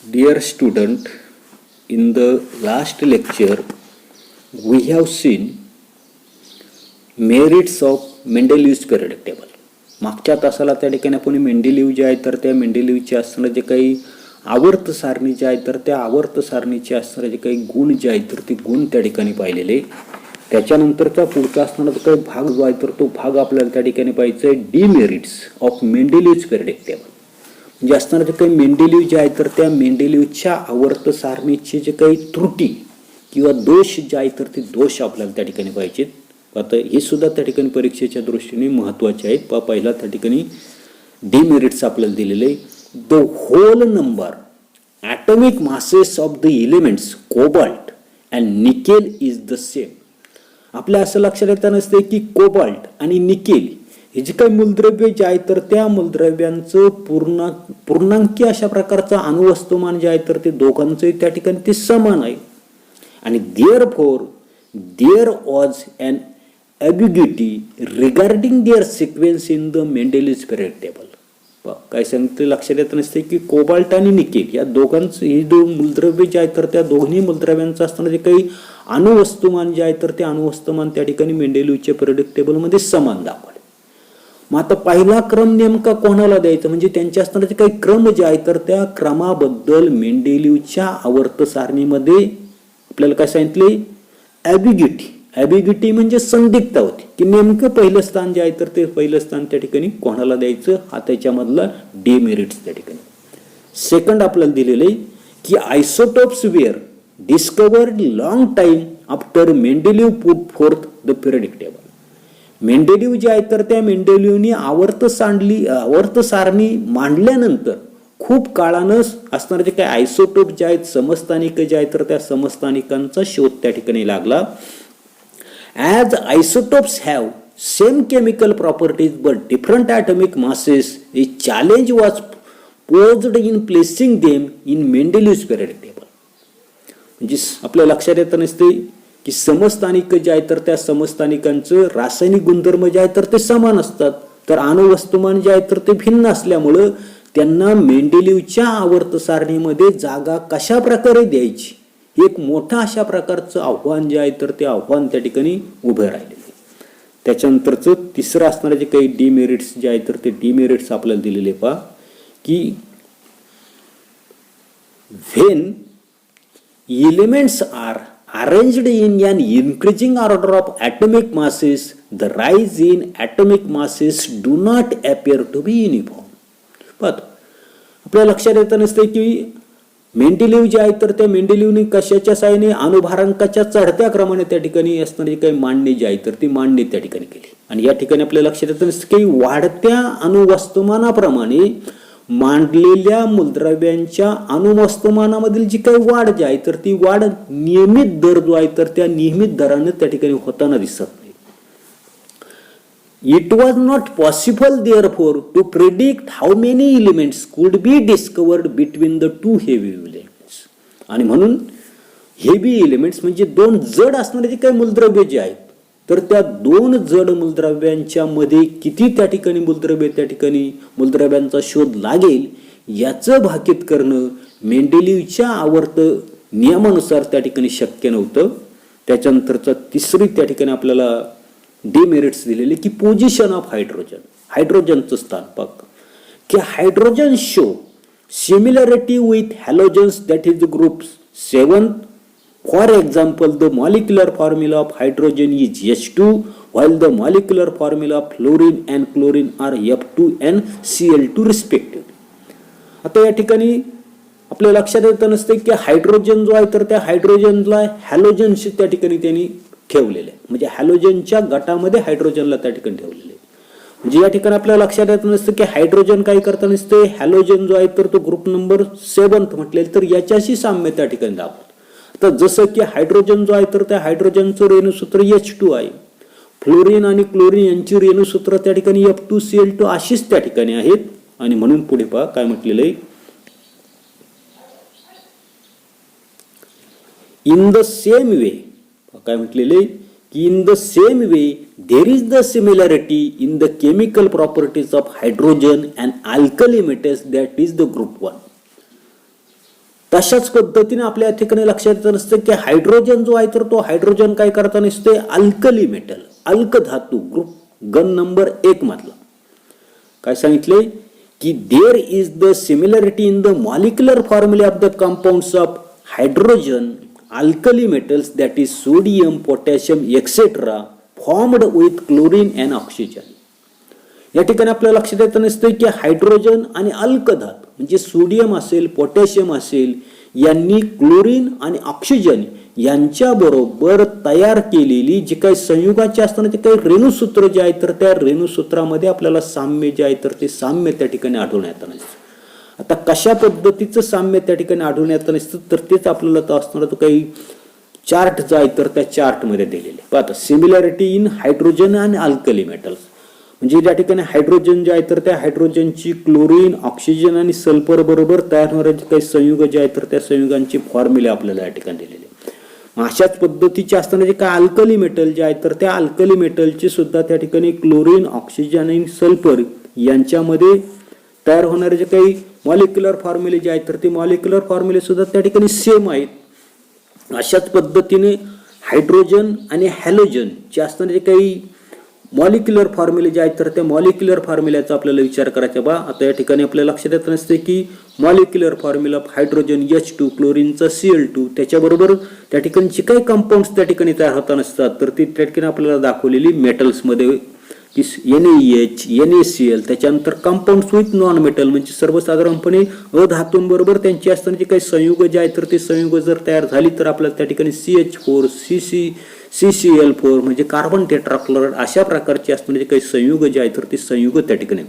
Dear student, in the last lecture we have seen merits of Mendeleev's periodic table. मागच्या तासाला त्या ठिकाणी आपण मेंडेलीव जे आहे तर त्या मेंडेलीवचे असणारे जे काही आवर्त सारणी जे आहे तर त्या आवर्त सारणीचे असणारे जे काही गुण जे आहेत तर ते गुण त्या ठिकाणी पाहिलेले. त्याच्यानंतरचा पुढचा असणारा जो काही भाग जो आहे तर तो भाग आपल्याला त्या ठिकाणी पाहायचा आहे डिमेरिट्स ऑफ मेंडेलीव्स पिरियडिक टेबल. म्हणजे असणारे जे काही मेंडेलीव जे आहे तर त्या मेंडेलीवच्या आवर्त सारणीचे जे काही त्रुटी किंवा दोष जे आहे तर ते दोष आपल्याला त्या ठिकाणी पाहिजेत. आता हे सुद्धा त्या ठिकाणी परीक्षेच्या दृष्टीने महत्त्वाचे आहेत. पहिला त्या ठिकाणी डिमेरिट्स आपल्याला दिलेले. The whole number atomic masses of the elements cobalt and nickel is the same. आपल्या असं लक्षात येतं नसते की कोबाल्ट आणि निकेल हे जे काही मूलद्रव्य जे आहे तर त्या मूलद्रव्यांचं पूर्णांकी अशा प्रकारचं अणुवस्तुमान जे आहे तर ते दोघांचंही त्या ठिकाणी ते समान आहे. आणि there was an ambiguity regarding their sequence in the Mendeleev's periodic table. काय सांगते लक्षात येत नसते की कोबाल्ट आणि निकेल या दोघांचं हे दोन मूलद्रव्य जे आहेत तर त्या दोन्ही मूलद्रव्यांचं असताना जे काही अणुवस्तुमान जे आहे तर ते अणुवस्तुमान त्या ठिकाणी मेंडेलीवच्या पिरियडिक टेबलमध्ये समान दाखवले. मग आता पहिला क्रम नेमका कोणाला द्यायचा म्हणजे त्यांच्या असताना जे काही क्रम जे आहे तर त्या क्रमाबद्दल मेंडेलीवच्या आवर्त सारणीमध्ये आपल्याला काय सांगितले ॲबिग्युटी म्हणजे संदिग्धता होती की नेमकं पहिलं स्थान जे आहे तर ते पहिलं स्थान त्या ठिकाणी कोणाला द्यायचं हा त्याच्यामधला डिमेरिट्स त्या ठिकाणी. सेकंड आपल्याला दिलेलं आहे की isotopes were discovered long time after Mendeleev put forth the periodic table. Mendeleev जे आहे तर त्या मेंडेलीवनी आवर्त सारणी मांडल्यानंतर खूप काळानं असणारे जे काही आयसोटोप जे आहेत समस्थानिक जे आहेत तर त्या समस्थानिकांचा शोध त्या ठिकाणी लागला. As isotopes have same chemical properties but different atomic masses, a challenge was posed in placing them in Mendeleev's periodic table. म्हणजे आपल्या लक्षात येत नसते की समस्थानिक जे आहे तर त्या समस्थानिकांचं रासायनिक गुणधर्म जे आहे तर ते समान असतात तर अणुवस्तुमान जे आहे तर ते भिन्न असल्यामुळं त्यांना मेंडेलीवच्या आवर्त सारणीमध्ये जागा कशा प्रकारे द्यायची एक मोठा अशा प्रकारचं आव्हान जे आहे तर ते आव्हान त्या ठिकाणी उभे राहिलेले. त्याच्यानंतरचं तिसरं असणारे जे काही डिमेरिट्स जे आहे तर ते डिमेरिट्स आपल्याला दिलेले पहा की when elements are arranged in an increasing order of atomic masses the rise in atomic masses do not appear to be uniform. पाहतो आपल्या लक्षात येत नसते की मेंडेलीव जे आहे तर त्या मेंडेलीवने कशाच्या साहाय्याने अणुभारांकाच्या चढत्या क्रमाने त्या ठिकाणी असणारी काही मांडणी जी आहे तर ती मांडणी त्या ठिकाणी केली. आणि या ठिकाणी आपल्या लक्षात येतं की वाढत्या अणुवस्तुमानाप्रमाणे मांडलेल्या मूलद्रव्यांच्या अणुवस्तुमानामधील जी काही वाढ जी आहे तर ती वाढ नियमित दर जो आहे तर त्या नियमित दराने त्या ठिकाणी होताना दिसत नाही. It was not possible therefore to predict how many elements could be discovered between the two heavy elements. आणि म्हणून हेवी एलिमेंट्स म्हणजे दोन जड असणारे जे काही मूलद्रव्य जे आहेत तर त्या दोन जड मूलद्रव्यांच्या मध्ये किती त्या ठिकाणी मूलद्रव्य त्या ठिकाणी मूलद्रव्यांचा शोध लागेल याचं भाकीत करणं मेंडेलीवच्या आवर्त नियमानुसार त्या ठिकाणी शक्य नव्हतं. त्याच्यानंतरचा तिसरी त्या ठिकाणी आपल्याला डिमेरिट्स दिलेले की पोझिशन ऑफ हायड्रोजनचं स्थान पाक की hydrogen show similarity with halogens that is the group 7. For example the molecular formula of hydrogen is H2 while the molecular formula of fluorine and chlorine are F2 and Cl2 respectively. आता या ठिकाणी आपल्या लक्षात येतं नसते की hydrogen जो आहे तर त्या हायड्रोजनला हॅलोजनशी त्या ठिकाणी त्यांनी ठेवलेले म्हणजे हॅलोजनच्या गटामध्ये हायड्रोजनला त्या ठिकाणी ठेवलेले. म्हणजे या ठिकाणी आपल्याला लक्षात येत नसतं की हायड्रोजन काय करता नसते हॅलोजन जो आहे तर तो ग्रुप नंबर 7 म्हटलेला तर याच्याशी साम्य त्या ठिकाणी दाखवतो. तर जसं की हायड्रोजन जो आहे तर त्या हायड्रोजनचं रेणुसूत्र H2 आहे. फ्लोरीन आणि क्लोरीन यांची रेणुसूत्र त्या ठिकाणी F2 Cl2 अशीच त्या ठिकाणी आहेत. आणि म्हणून पुढे पहा काय म्हटलेलं आहे इन द सेम वे काय म्हटलेले की in the same way there is the similarity in the chemical properties of hydrogen and alkali metals that is the group 1. तशाच पद्धतीने आपल्या या ठिकाणी लक्षात येतं नसतं की हायड्रोजन जो आहे तर तो हायड्रोजन काय करता नसते, अल्कली मेटल, अल्क धातू ग्रुप गण नंबर 1 मधला काय सांगितले की there is the similarity in the molecular formula of the compounds of hydrogen alkali metals that is sodium, potassium etcetera formed with chlorine and oxygen. या ठिकाणी आपल्याला लक्षात येतं नसतं की हायड्रोजन आणि अल्कधात म्हणजे सोडियम असेल, पोटॅशियम असेल यांनी क्लोरीन आणि ऑक्सिजन यांच्याबरोबर तयार केलेली जी काही संयुगाची असताना ते काही रेणुसूत्र जे आहे तर त्या रेणुसूत्रामध्ये आपल्याला साम्य जे आहे तर ते साम्य त्या ठिकाणी आढळून येतं नसतं. आता कशा पद्धतीचं साम्य त्या ठिकाणी आढळून येतं नसतं तर तेच आपल्याला तो असणार तो काही चार्ट जो आहे तर त्या चार्टमध्ये दिलेले. पाहता सिमिलॅरिटी इन हायड्रोजन आणि अल्कली मेटल्स म्हणजे ज्या ठिकाणी हायड्रोजन जे आहे तर त्या हायड्रोजनची क्लोरीन, ऑक्सिजन आणि सल्फर बरोबर तयार होणारे काही संयुग जे आहेत तर त्या संयुगांची फॉर्म्युले आपल्याला या ठिकाणी दिलेले. अशाच पद्धतीचे असताना जे काय अल्कली मेटल जे आहेत तर त्या अल्कली मेटलचे सुद्धा त्या ठिकाणी क्लोरीन, ऑक्सिजन आणि सल्फर यांच्यामध्ये तयार होणारे जे काही मॉलिक्युलर फॉर्म्युले जे आहेत तर ते मॉलिक्युलर फॉर्म्युले सुद्धा त्या ठिकाणी सेम आहेत. अशाच पद्धतीने हायड्रोजन आणि हॅलोजन जे असताना जे काही मॉलिक्युलर फॉर्म्युले जे आहेत तर त्या मॉलिक्युलर फॉर्म्युल्याचा आपल्याला विचार करायचा बा. आता या ठिकाणी आपल्याला लक्षात येत नसते की molecular formula hydrogen H2 क्लोरीनचा Cl2 त्याच्याबरोबर त्या ठिकाणी जे काही कंपाऊंड्स त्या ठिकाणी तयार होता नसतात तर ती त्या ठिकाणी आपल्याला दाखवलेली मेटल्समध्ये की NaH, NaCl त्याच्यानंतर कंपाऊंड्स विथ नॉन मेटल म्हणजे सर्वसाधारणपणे अधातूंबरोबर त्यांची असताना जे काही संयुग जे आहेत तर ते संयुग जर तयार झाली तर आपल्याला त्या ठिकाणी CH4, CCl4 म्हणजे कार्बन टेट्राक्लोराइड अशा प्रकारचे असताना जे काही संयुग जे आहेत तर ते संयुग त्या ठिकाणी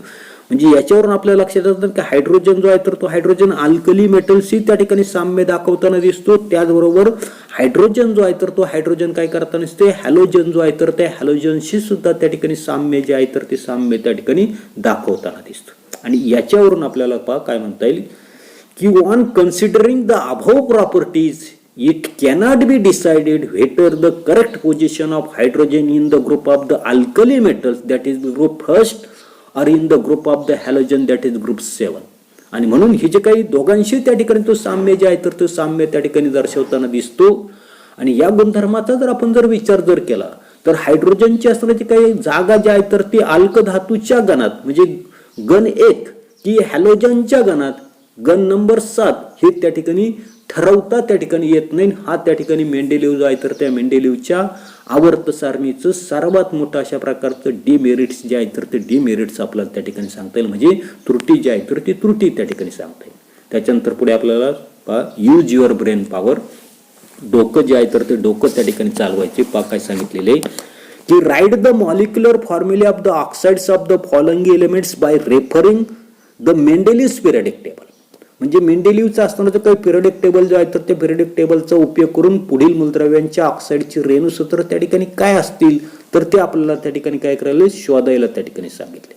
म्हणजे याच्यावरून आपल्याला लक्षात येतं की हायड्रोजन जो आहे तर तो हायड्रोजन अल्कली मेटल्सशी त्या ठिकाणी साम्य दाखवताना दिसतो. त्याचबरोबर हायड्रोजन जो आहे तर तो हायड्रोजन काय करताना दिसते, हॅलोजन जो आहे तर त्या हॅलोजनशी सुद्धा त्या ठिकाणी साम्य जे आहे तर ते साम्य त्या ठिकाणी दाखवताना दिसतो. आणि याच्यावरून आपल्याला काय म्हणता येईल की on considering the above properties it cannot be decided whether the correct position of hydrogen in the group of the alkali metals that is group first or in the group of the halogen that is group 7. आणि म्हणून हे जे काही दोघांशी त्या ठिकाणी तो साम्य जे आहे तर तो साम्य त्या ठिकाणी दर्शवताना दिसतो. आणि या गुणधर्माचा जर आपण जर विचार जर केला तर हायड्रोजनची असणारी काही जागा जी आहे तर ती अल्क धातूच्या गणात म्हणजे गण 1 की हॅलोजनच्या गणात गण नंबर 7 हे त्या ठिकाणी ठरवता त्या ठिकाणी येत नाही. हा त्या ठिकाणी मेंडेलिव्ह जो आहे तर त्या मेंडेलिव्हच्या आवर्त सारणीचं सर्वात मोठं अशा प्रकारचं डिमेरिट्स जे आहे तर ते डिमेरिट्स आपल्याला त्या ठिकाणी सांगता येईल म्हणजे त्रुटी जी आहे तर ती त्रुटी त्या ठिकाणी सांगता येईल. त्याच्यानंतर पुढे आपल्याला यूज युअर ब्रेन पॉवर डोकं जे आहे तर ते डोकं त्या ठिकाणी चालवायचे काय सांगितलेले की write the molecular formulae of the oxides of the following elements by referring the Mendeleev's periodic table म्हणजे मेंडेलिव्हचा असताना जो काही पिरियडिक टेबल जो आहे तर त्या पिरियडिक टेबलचा उपयोग करून पुढील मूलद्रव्यांच्या ऑक्साईडची रेणुसूत्र त्या ठिकाणी काय असतील तर ते आपल्याला त्या ठिकाणी काय करायला शोधायला त्या ठिकाणी सांगितले.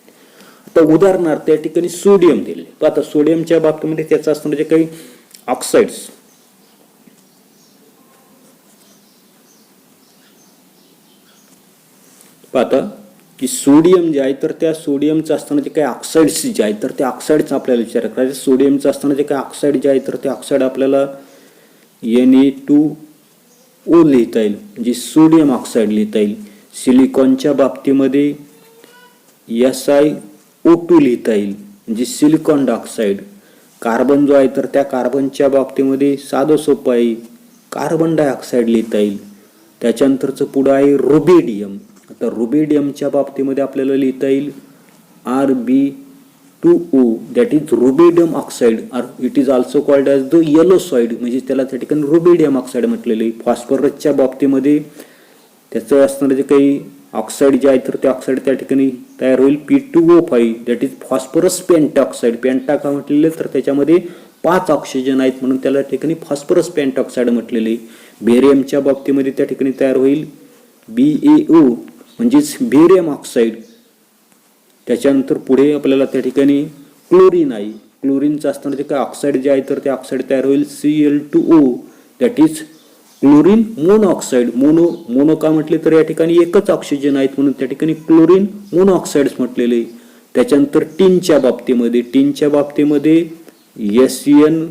आता उदाहरणार्थ त्या ठिकाणी सोडियम दिले. तर आता सोडियमच्या बाबतीमध्ये त्याचा असताना जे काही ऑक्साइड्स पाहता की सोडियम जे आहे तर त्या सोडियमचं असताना जे काही ऑक्साइड्स जे आहेत तर त्या ऑक्साइडचा आपल्याला विचार करायचा. सोडियमचं असताना जे काही ऑक्साइड जे आहे तर ते ऑक्साइड आपल्याला Na2O लिहिता येईल म्हणजे सोडियम ऑक्साइड लिहिता येईल. सिलिकॉनच्या बाबतीमध्ये SiO2 लिहिता येईल म्हणजे सिलिकॉन डायऑक्साइड. कार्बन जो आहे तर त्या कार्बनच्या बाबतीमध्ये साधं सोपं आहे कार्बन डायऑक्साइड लिहिता येईल. त्याच्यानंतरचं पुढं आहे रुबिडियम. आता रुबिडियमच्या बाबतीमध्ये आपल्याला लिहिता येईल Rb2O that is rubidium oxide it is also called as the yellow solid म्हणजे त्याला त्या ठिकाणी रुबिडियम ऑक्साइड म्हटलेले. फॉस्फरसच्या बाबतीमध्ये त्याचं असणारे जे काही ऑक्साइड जे आहे तर ते ऑक्साइड त्या ठिकाणी तयार होईल P2O5 that is phosphorus pentoxide. पेंटा का म्हटलेले तर त्याच्यामध्ये 5 ऑक्सिजन आहेत म्हणून त्याला ठिकाणी फॉस्फरस पेंटॉक्साइड म्हटलेले. बेरियमच्या बाबतीमध्ये त्या ठिकाणी तयार होईल BaO म्हणजेच बेरियम ऑक्साइड. त्याच्यानंतर पुढे आपल्याला त्या ठिकाणी क्लोरीन आहे. क्लोरीनचं असताना जे काही ऑक्साइड जे आहे तर ते ऑक्साइड तयार होईल Cl2O that is chlorine monoxide. Mono का म्हटले तर या ठिकाणी एकच ऑक्सिजन आहेत म्हणून त्या ठिकाणी क्लोरीन मोनॉक्साइड्स म्हटलेले. त्याच्यानंतर टीनच्या बाबतीमध्ये SnO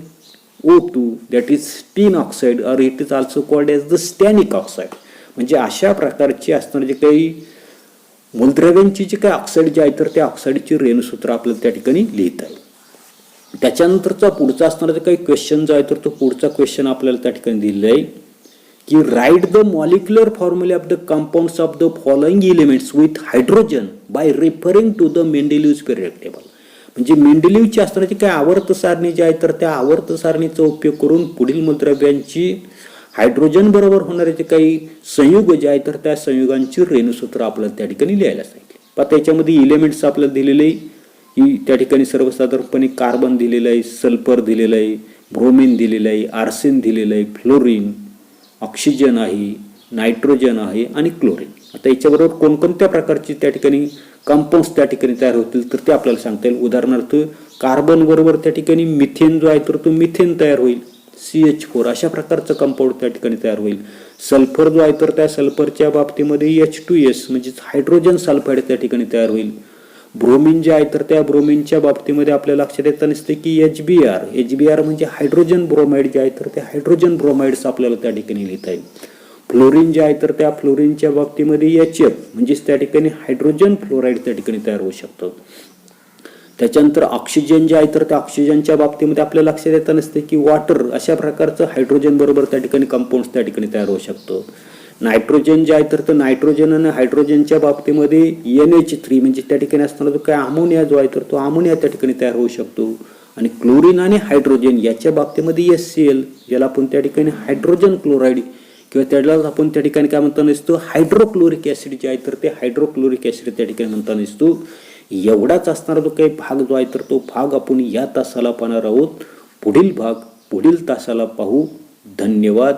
O2 that is tin oxide or it is also called as the stanic oxide. म्हणजे अशा प्रकारचे असणारे जे काही मूलद्रव्यांची जे काही ऑक्साईड जे आहे तर त्या ऑक्साईडची रेणूसूत्र आपल्याला त्या ठिकाणी लिहिता येईल. त्याच्यानंतरचा पुढचा असणारा जे काही क्वेश्चन जो आहे तर तो पुढचा क्वेश्चन आपल्याला त्या ठिकाणी दिलेला आहे की write the molecular formula of the compounds of the following elements with hydrogen by referring to the Mendeleev's periodic table. म्हणजे मेंडेलिव्हची असणारी काही आवर्त सारणी जी आहे तर त्या आवर्त सारणीचा उपयोग करून पुढील मूलद्रव्यांची हायड्रोजन बरोबर होणारे जे काही संयुग जे आहे तर त्या संयुगांची रेणूसूत्र आपल्याला त्या ठिकाणी लिहायला सांगितले. पण त्याच्यामध्ये इलेमेंट्स आपल्याला दिलेले की त्या ठिकाणी सर्वसाधारणपणे कार्बन दिलेलं आहे, सल्फर दिलेलं आहे, ब्रोमिन दिलेलं आहे, आर्सेन दिलेलं आहे, फ्लोरीन, ऑक्सिजन आहे, नायट्रोजन आहे आणि क्लोरीन. आता याच्याबरोबर कोणकोणत्या प्रकारची त्या ठिकाणी कंपाऊंड्स त्या ठिकाणी तयार होतील तर ते आपल्याला सांगता येईल. उदाहरणार्थ कार्बन बरोबर त्या ठिकाणी मिथेन जो आहे तर तो मिथेन तयार होईल, CH4 अशा प्रकारचं कंपाऊंड त्या ठिकाणी तयार होईल. सल्फर जो आहे तर त्या सल्फरच्या बाबतीमध्ये H2S म्हणजे हायड्रोजन सल्फाईड त्या ठिकाणी तयार होईल. ब्रोमिन जे आहे तर त्या ब्रोमिनच्या बाबतीमध्ये आपल्या लक्षात येतं नसते की HBr म्हणजे हायड्रोजन ब्रोमाइड जे आहे तर ते हायड्रोजन ब्रोमाइड्स आपल्याला त्या ठिकाणी लिहिता येईल. फ्लोरीन जे आहे तर त्या फ्लोरीनच्या बाबतीमध्ये HF म्हणजेच त्या ठिकाणी हायड्रोजन फ्लोराईड त्या ठिकाणी तयार होऊ शकतं. त्याच्यानंतर ऑक्सिजन जे आहे तर त्या ऑक्सिजनच्या बाबतीमध्ये आपल्या लक्षात येतं नसते की वॉटर अशा प्रकारचं हायड्रोजन बरोबर त्या ठिकाणी कंपाऊंड्स त्या ठिकाणी तयार होऊ शकतं. नायट्रोजन जे आहे तर नायट्रोजन आणि हायड्रोजनच्या बाबतीमध्ये NH3 म्हणजे त्या ठिकाणी असणारा जो काय अमोनिया जो आहे तर तो अमोनिया त्या ठिकाणी तयार होऊ शकतो. आणि क्लोरीन आणि हायड्रोजन याच्या बाबतीमध्ये HCl ज्याला आपण त्या ठिकाणी हायड्रोजन क्लोराईड किंवा त्याला आपण त्या ठिकाणी काय म्हणता नसतो हायड्रोक्लोरिक ॲसिड जे आहे तर ते हायड्रोक्लोरिक ॲसिड त्या ठिकाणी म्हणता नसतो. एवढाच असणारा जो काही भाग जो आहे तर तो भाग आपण या तासाला पाहणार आहोत. पुढील भाग पुढील तासाला पाहू. धन्यवाद.